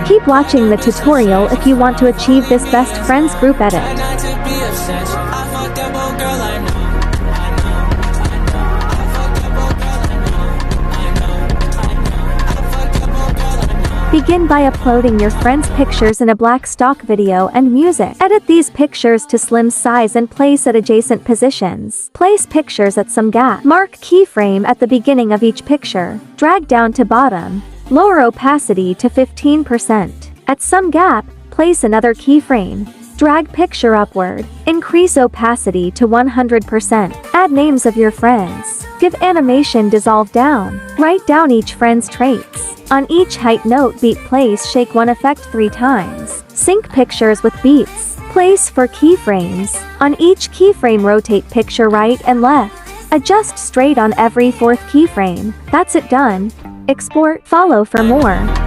Keep watching the tutorial if you want to achieve this best friends group edit. Begin by uploading your friends' pictures in a black stock video and music. Edit these pictures to slim size and place at adjacent positions. Place pictures at some gap. Mark keyframe at the beginning of each picture. Drag down to bottom. Lower opacity to 15%. At some gap, place another keyframe. Drag picture upward. Increase opacity to 100%. Add names of your friends. Give animation dissolve down. Write down each friend's traits. On each height note beat place shake one effect 3 times. Sync pictures with beats. Place for keyframes. On each keyframe rotate picture right and left. Adjust straight on every 4th keyframe. That's it done. Export. Follow for more.